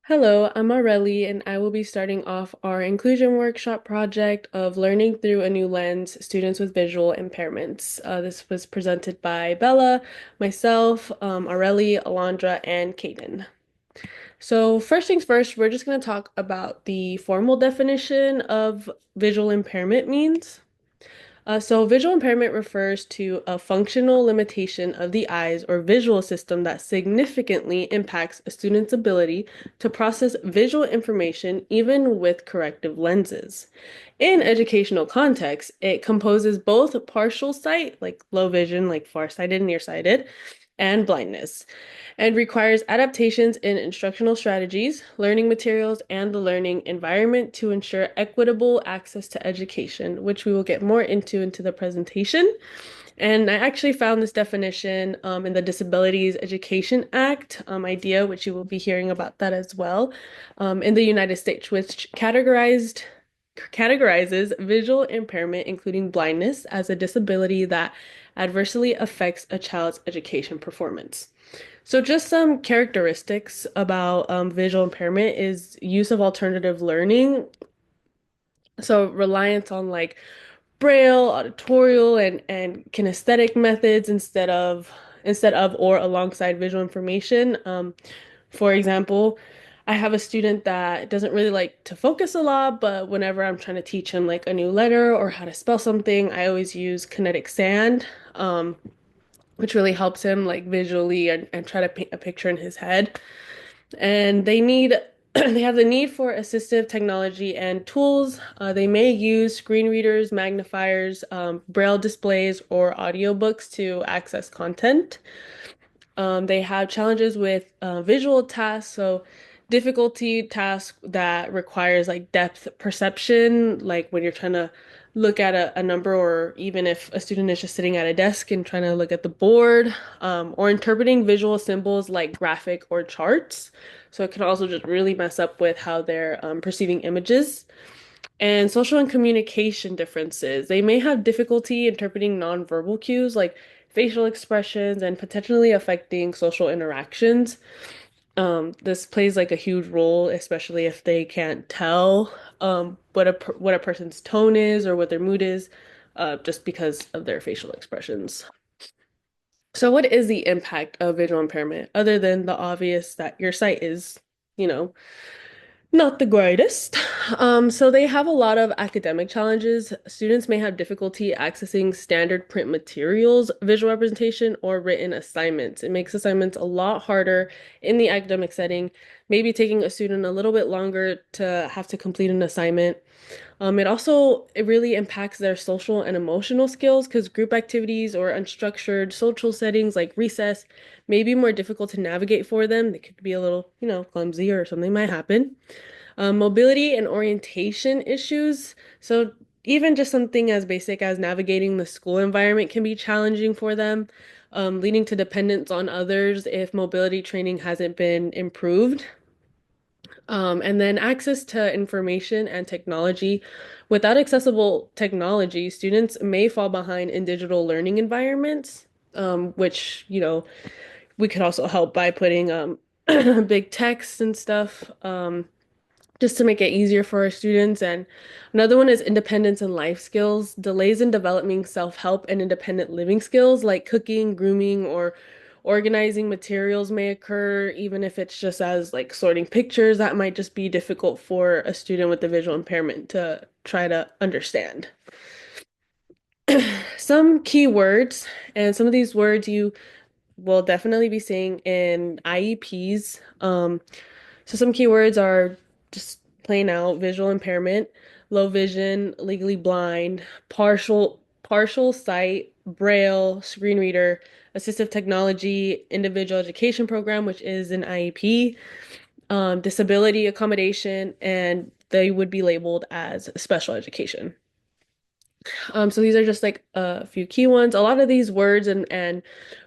Hello, I'm Aurelie, and I will be starting off our inclusion workshop project of learning through a new lens, students with visual impairments. This was presented by Bella, myself, Aurelie, Alondra, and Kaden. So first things first, we're just going to talk about the formal definition of visual impairment means. So visual impairment refers to a functional limitation of the eyes or visual system that significantly impacts a student's ability to process visual information even with corrective lenses. In educational context, it composes both partial sight, like low vision, like farsighted, nearsighted, and blindness, and requires adaptations in instructional strategies, learning materials, and the learning environment to ensure equitable access to education, which we will get more into the presentation. And I actually found this definition in the Disabilities Education Act idea, which you will be hearing about that as well, in the United States, which categorizes visual impairment, including blindness, as a disability that adversely affects a child's education performance. So just some characteristics about visual impairment is use of alternative learning. So reliance on like Braille, auditorial, and kinesthetic methods instead of or alongside visual information. For example, I have a student that doesn't really like to focus a lot, but whenever I'm trying to teach him like a new letter or how to spell something, I always use kinetic sand, which really helps him like visually and try to paint a picture in his head. And they have the need for assistive technology and tools. They may use screen readers, magnifiers, braille displays, or audiobooks to access content. They have challenges with visual tasks, so difficulty tasks that requires like depth perception, like when you're trying to look at a number, or even if a student is just sitting at a desk and trying to look at the board, or interpreting visual symbols like graphic or charts. So it can also just really mess up with how they're perceiving images. And social and communication differences. They may have difficulty interpreting nonverbal cues like facial expressions and potentially affecting social interactions. This plays like a huge role, especially if they can't tell what a person's tone is or what their mood is, just because of their facial expressions. So, what is the impact of visual impairment other than the obvious that your sight is, you know, not the greatest. So they have a lot of academic challenges. Students may have difficulty accessing standard print materials, visual representation, or written assignments. It makes assignments a lot harder in the academic setting, maybe taking a student a little bit longer to have to complete an assignment. It really impacts their social and emotional skills because group activities or unstructured social settings like recess may be more difficult to navigate for them. They could be a little, clumsy or something might happen. Mobility and orientation issues. So even just something as basic as navigating the school environment can be challenging for them, leading to dependence on others if mobility training hasn't been improved. And then access to information and technology. Without accessible technology, students may fall behind in digital learning environments, which, we could also help by putting big text and stuff, just to make it easier for our students. And another one is independence and life skills. Delays in developing self-help and independent living skills like cooking, grooming, or organizing materials may occur, even if it's just as like sorting pictures. That might just be difficult for a student with a visual impairment to try to understand. Some key words, and some of these words you will definitely be seeing in IEPs. So some keywords are just plain out visual impairment, low vision, legally blind, partial sight, braille, screen reader, assistive technology, individual education program, which is an IEP, disability accommodation, and they would be labeled as special education. So these are just like a few key ones. A lot of these words and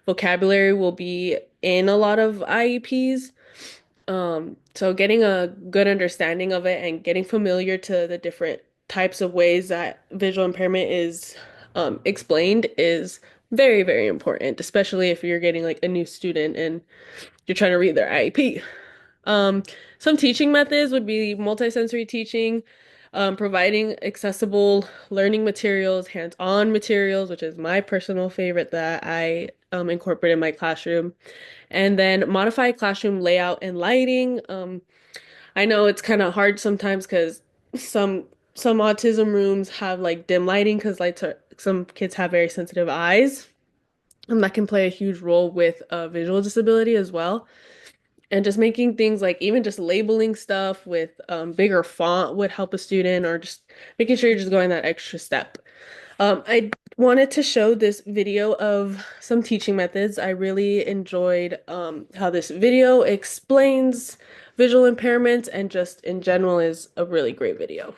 vocabulary will be in a lot of IEPs. So getting a good understanding of it and getting familiar to the different types of ways that visual impairment is explained is very, very important, especially if you're getting like a new student and you're trying to read their IEP. Um, some teaching methods would be multisensory teaching, providing accessible learning materials, hands-on materials, which is my personal favorite that I incorporate in my classroom, and then modified classroom layout and lighting. I know it's kind of hard sometimes because some some autism rooms have like dim lighting because lights are some kids have very sensitive eyes, and that can play a huge role with visual disability as well. And just making things like even just labeling stuff with bigger font would help a student, or just making sure you're just going that extra step. I wanted to show this video of some teaching methods. I really enjoyed how this video explains visual impairments and just in general is a really great video.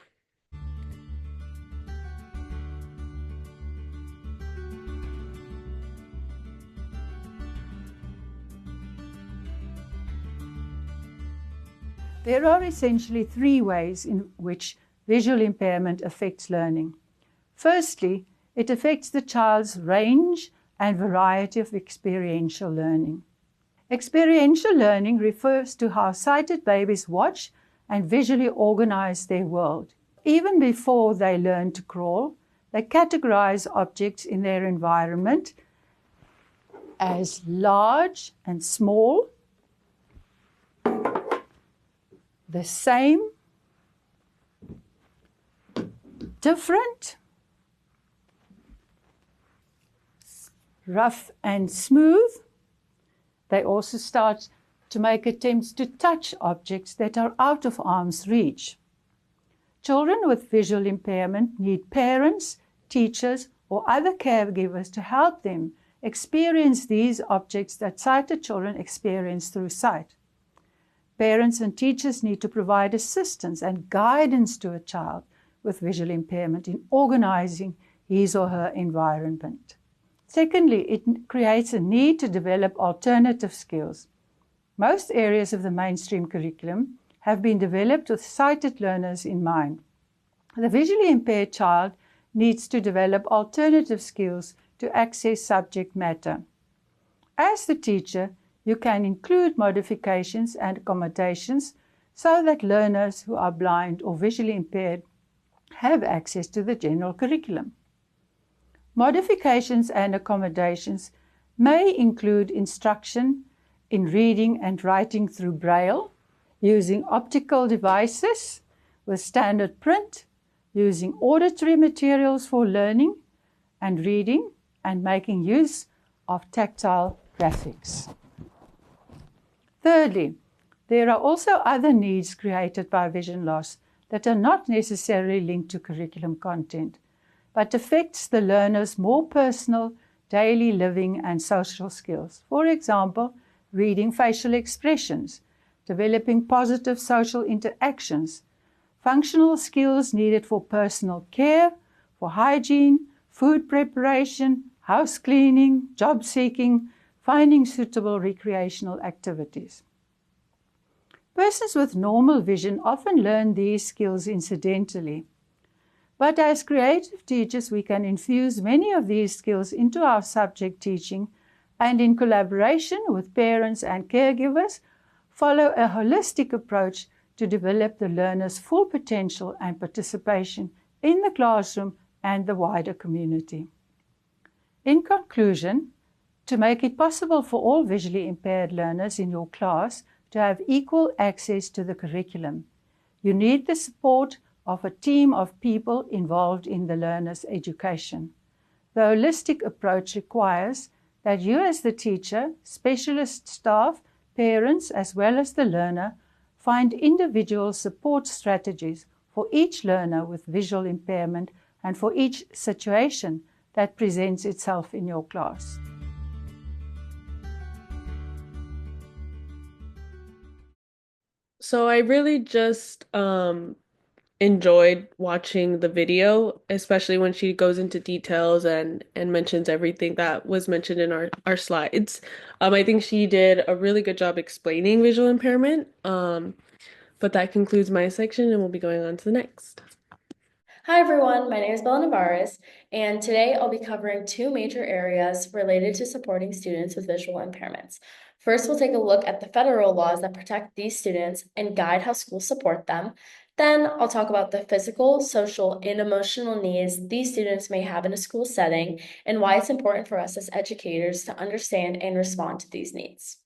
There are essentially three ways in which visual impairment affects learning. Firstly, it affects the child's range and variety of experiential learning. Experiential learning refers to how sighted babies watch and visually organize their world. Even before they learn to crawl, they categorize objects in their environment as large and small, the same, different, rough and smooth. They also start to make attempts to touch objects that are out of arm's reach. Children with visual impairment need parents, teachers, or other caregivers to help them experience these objects that sighted children experience through sight. Parents and teachers need to provide assistance and guidance to a child with visual impairment in organizing his or her environment. Secondly, it creates a need to develop alternative skills. Most areas of the mainstream curriculum have been developed with sighted learners in mind. The visually impaired child needs to develop alternative skills to access subject matter. As the teacher, you can include modifications and accommodations so that learners who are blind or visually impaired have access to the general curriculum. Modifications and accommodations may include instruction in reading and writing through Braille, using optical devices with standard print, using auditory materials for learning and reading, and making use of tactile graphics. Thirdly, there are also other needs created by vision loss that are not necessarily linked to curriculum content, but affects the learner's more personal, daily living and social skills. For example, reading facial expressions, developing positive social interactions, functional skills needed for personal care, for hygiene, food preparation, house cleaning, job seeking, finding suitable recreational activities. Persons with normal vision often learn these skills incidentally. But as creative teachers, we can infuse many of these skills into our subject teaching and in collaboration with parents and caregivers, follow a holistic approach to develop the learner's full potential and participation in the classroom and the wider community. In conclusion, to make it possible for all visually impaired learners in your class to have equal access to the curriculum, you need the support of a team of people involved in the learner's education. The holistic approach requires that you as the teacher, specialist staff, parents, as well as the learner, find individual support strategies for each learner with visual impairment and for each situation that presents itself in your class. So I really just enjoyed watching the video, especially when she goes into details and mentions everything that was mentioned in our slides. I think she did a really good job explaining visual impairment. But that concludes my section, and we'll be going on to the next. Hi everyone, my name is Bella Navarez, and today I'll be covering two major areas related to supporting students with visual impairments. First, we'll take a look at the federal laws that protect these students and guide how schools support them. Then I'll talk about the physical, social, and emotional needs these students may have in a school setting and why it's important for us as educators to understand and respond to these needs.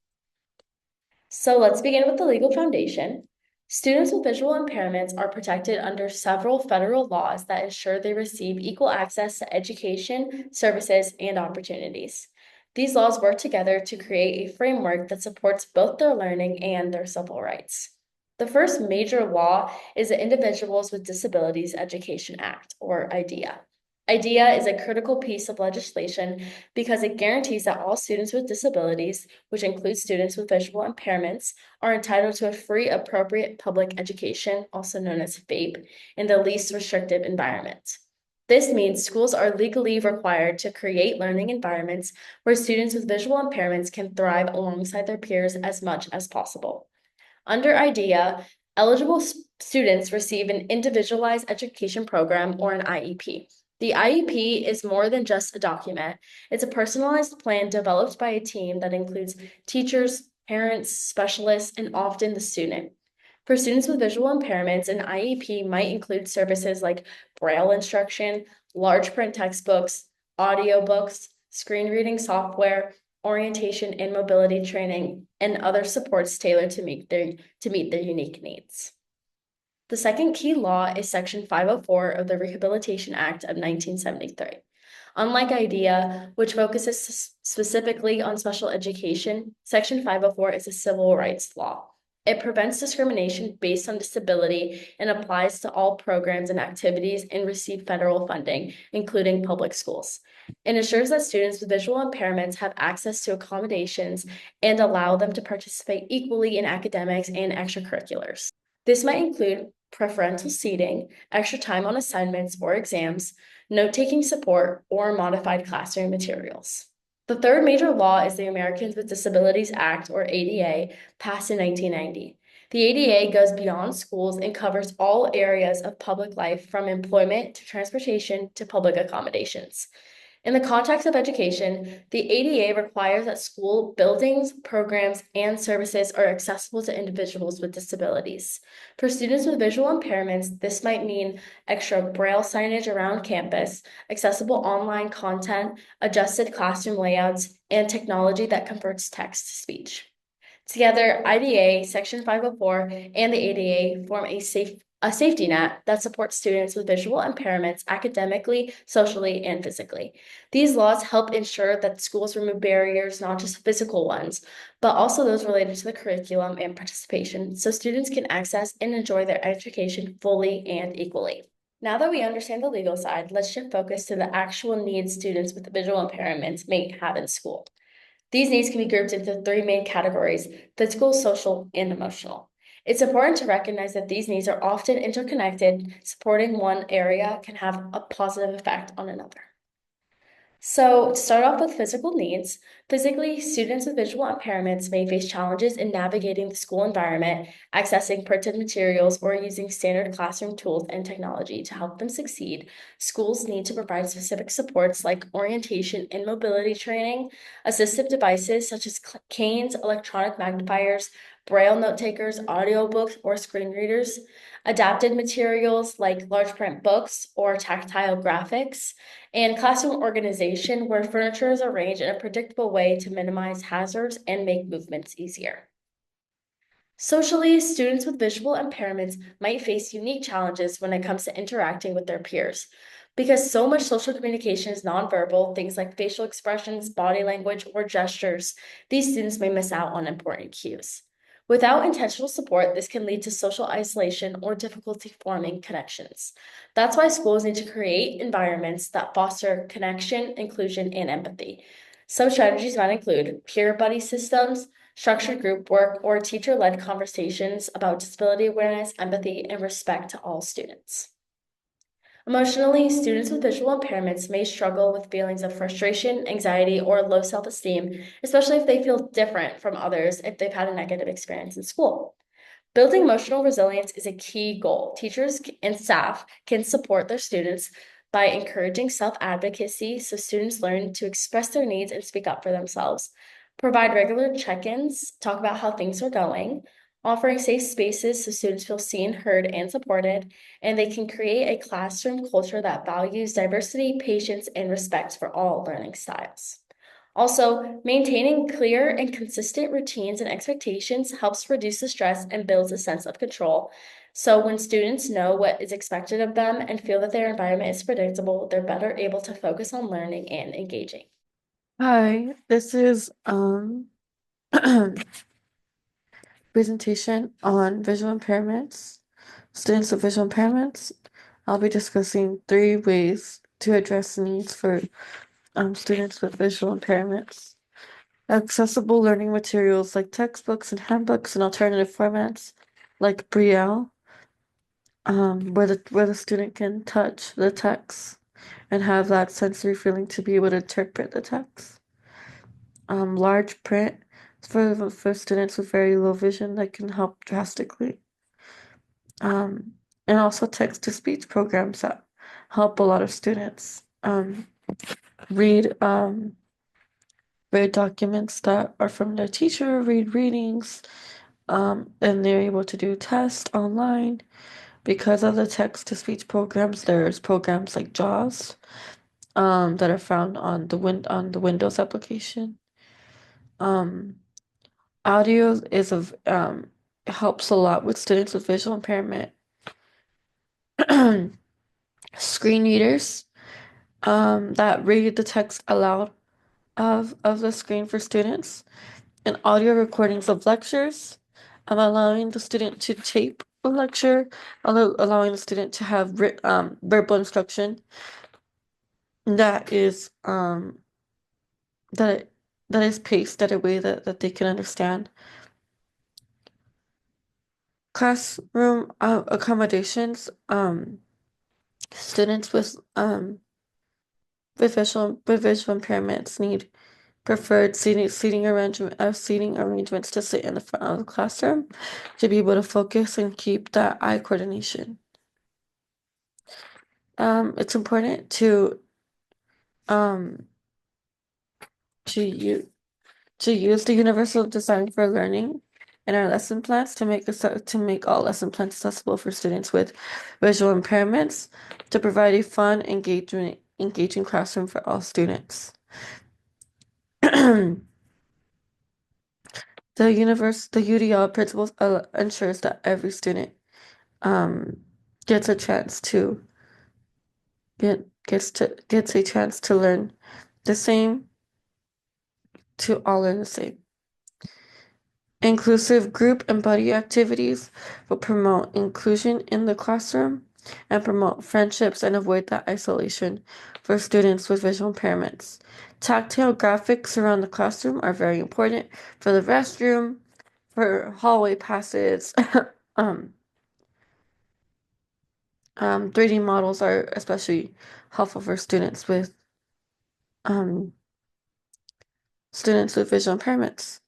So let's begin with the legal foundation. Students with visual impairments are protected under several federal laws that ensure they receive equal access to education, services, and opportunities. These laws work together to create a framework that supports both their learning and their civil rights. The first major law is the Individuals with Disabilities Education Act, or IDEA. IDEA is a critical piece of legislation because it guarantees that all students with disabilities, which includes students with visual impairments, are entitled to a free, appropriate public education, also known as FAPE, in the least restrictive environment. This means schools are legally required to create learning environments where students with visual impairments can thrive alongside their peers as much as possible. Under IDEA, eligible students receive an individualized education program or an IEP. The IEP is more than just a document. It's a personalized plan developed by a team that includes teachers, parents, specialists, and often the student. For students with visual impairments, an IEP might include services like Braille instruction, large print textbooks, audiobooks, screen reading software, orientation and mobility training, and other supports tailored to meet their unique needs. The second key law is Section 504 of the Rehabilitation Act of 1973. Unlike IDEA, which focuses specifically on special education, Section 504 is a civil rights law. It prevents discrimination based on disability and applies to all programs and activities and receive federal funding, including public schools. It ensures that students with visual impairments have access to accommodations and allow them to participate equally in academics and extracurriculars. This might include preferential seating, extra time on assignments or exams, note-taking support, or modified classroom materials. The third major law is the Americans with Disabilities Act, or ADA, passed in 1990. The ADA goes beyond schools and covers all areas of public life from employment to transportation to public accommodations. In the context of education, the ADA requires that school buildings, programs, and services are accessible to individuals with disabilities. For students with visual impairments, this might mean extra braille signage around campus, accessible online content, adjusted classroom layouts, and technology that converts text to speech. Together, IDA, Section 504, and the ADA form a safety net that supports students with visual impairments academically, socially, and physically. These laws help ensure that schools remove barriers, not just physical ones, but also those related to the curriculum and participation, so students can access and enjoy their education fully and equally. Now that we understand the legal side, let's shift focus to the actual needs students with visual impairments may have in school. These needs can be grouped into three main categories: physical, social, and emotional. It's important to recognize that these needs are often interconnected. Supporting one area can have a positive effect on another. So, to start off with physical needs, physically, students with visual impairments may face challenges in navigating the school environment, accessing printed materials, or using standard classroom tools and technology to help them succeed. Schools need to provide specific supports like orientation and mobility training, assistive devices such as canes, electronic magnifiers, braille note takers, audiobooks, or screen readers, adapted materials like large print books or tactile graphics, and classroom organization where furniture is arranged in a predictable way to minimize hazards and make movements easier. Socially, students with visual impairments might face unique challenges when it comes to interacting with their peers. Because so much social communication is nonverbal, things like facial expressions, body language, or gestures, these students may miss out on important cues. Without intentional support, this can lead to social isolation or difficulty forming connections. That's why schools need to create environments that foster connection, inclusion, and empathy. Some strategies might include peer buddy systems, structured group work, or teacher-led conversations about disability awareness, empathy, and respect to all students. Emotionally, students with visual impairments may struggle with feelings of frustration, anxiety, or low self-esteem, especially if they feel different from others if they've had a negative experience in school. Building emotional resilience is a key goal. Teachers and staff can support their students by encouraging self-advocacy so students learn to express their needs and speak up for themselves. provide regular check-ins, talk about how things are going, offering safe spaces so students feel seen, heard, and supported, and they can create a classroom culture that values diversity, patience, and respect for all learning styles. Also, maintaining clear and consistent routines and expectations helps reduce the stress and builds a sense of control. So, when students know what is expected of them and feel that their environment is predictable, they're better able to focus on learning and engaging. Hi, this is presentation on visual impairments, students with visual impairments. I'll be discussing 3 ways to address needs for students with visual impairments. Accessible learning materials like textbooks and handbooks and alternative formats like Brielle, where the student can touch the text and have that sensory feeling to be able to interpret the text. Large print for students with very low vision that can help drastically. And also text to speech programs that help a lot of students read read documents that are from their teacher, read readings, and they're able to do tests online. Because of the text to speech programs, there's programs like JAWS that are found on the Windows application. Audio helps a lot with students with visual impairment. Screen readers that read the text aloud of the screen for students, and audio recordings of lectures, allowing the student to tape a lecture, allowing the student to have verbal instruction that is that that is paced at a way that they can understand. Classroom accommodations. Students with visual impairments need preferred seating arrangements to sit in the front of the classroom to be able to focus and keep that eye coordination. It's important um to use the universal design for learning in our lesson plans to make all lesson plans accessible for students with visual impairments to provide a fun, engaging classroom for all students. The UDL principles ensures that every student gets a chance to learn the same, to all learn the same. Inclusive group and buddy activities will promote inclusion in the classroom and promote friendships and avoid that isolation for students with visual impairments. Tactile graphics around the classroom are very important for the restroom, for hallway passes. 3D models are especially helpful for um, students with visual impairments.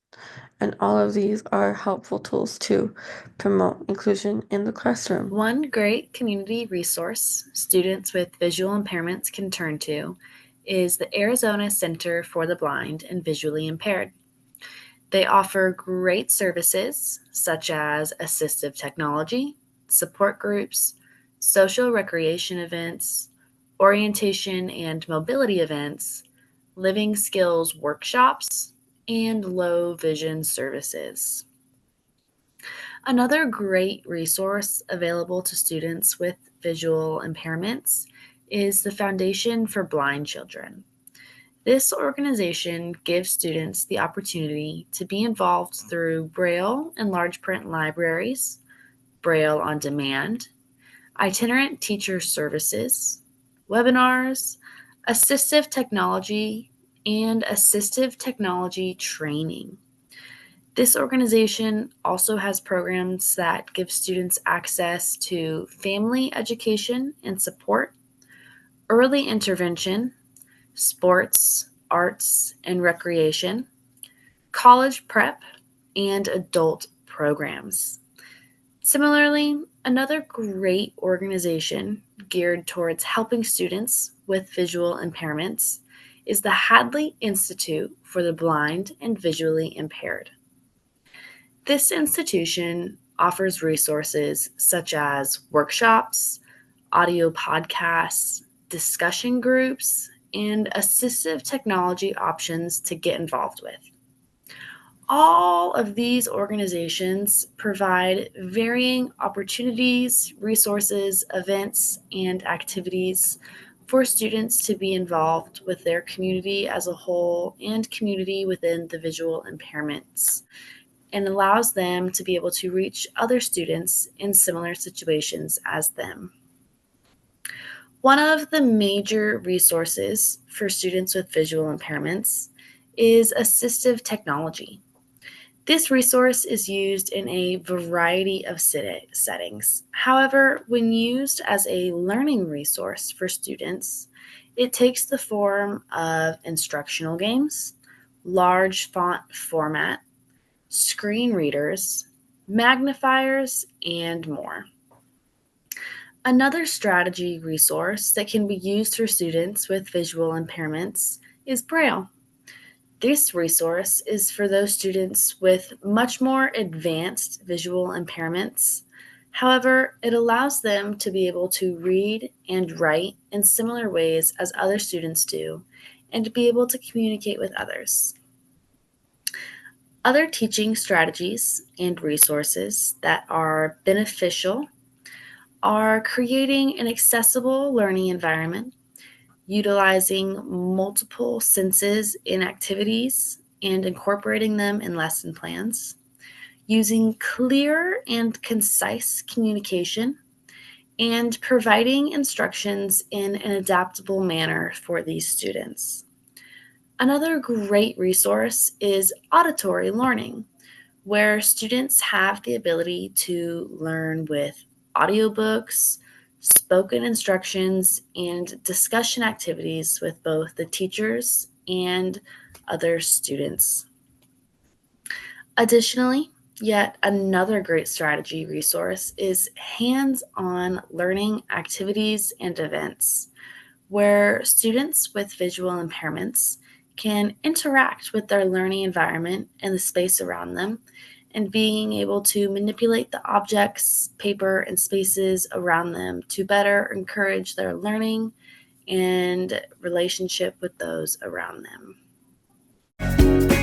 And all of these are helpful tools to promote inclusion in the classroom. One great community resource students with visual impairments can turn to is the Arizona Center for the Blind and Visually Impaired. They offer great services such as assistive technology, support groups, social recreation events, orientation and mobility events, living skills workshops, and low vision services. Another great resource available to students with visual impairments is the Foundation for Blind Children. This organization gives students the opportunity to be involved through Braille and large print libraries, Braille on demand, itinerant teacher services, webinars, assistive technology, and assistive technology training. This organization also has programs that give students access to family education and support, early intervention, sports, arts, and recreation, college prep, and adult programs. Similarly, another great organization geared towards helping students with visual impairments is the Hadley Institute for the Blind and Visually Impaired. This institution offers resources such as workshops, audio podcasts, discussion groups, and assistive technology options to get involved with. All of these organizations provide varying opportunities, resources, events, and activities for students to be involved with their community as a whole and community within the visual impairments, and allows them to be able to reach other students in similar situations as them. One of the major resources for students with visual impairments is assistive technology. This resource is used in a variety of settings. However, when used as a learning resource for students, it takes the form of instructional games, large font format, screen readers, magnifiers, and more. Another strategy resource that can be used for students with visual impairments is Braille. This resource is for those students with much more advanced visual impairments. However, it allows them to be able to read and write in similar ways as other students do, and to be able to communicate with others. Other teaching strategies and resources that are beneficial are creating an accessible learning environment, utilizing multiple senses in activities and incorporating them in lesson plans, using clear and concise communication, and providing instructions in an adaptable manner for these students. Another great resource is auditory learning, where students have the ability to learn with audiobooks, spoken instructions, and discussion activities with both the teachers and other students. Additionally, yet another great strategy resource is hands-on learning activities and events, where students with visual impairments can interact with their learning environment and the space around them, and being able to manipulate the objects, paper, and spaces around them to better encourage their learning and relationship with those around them.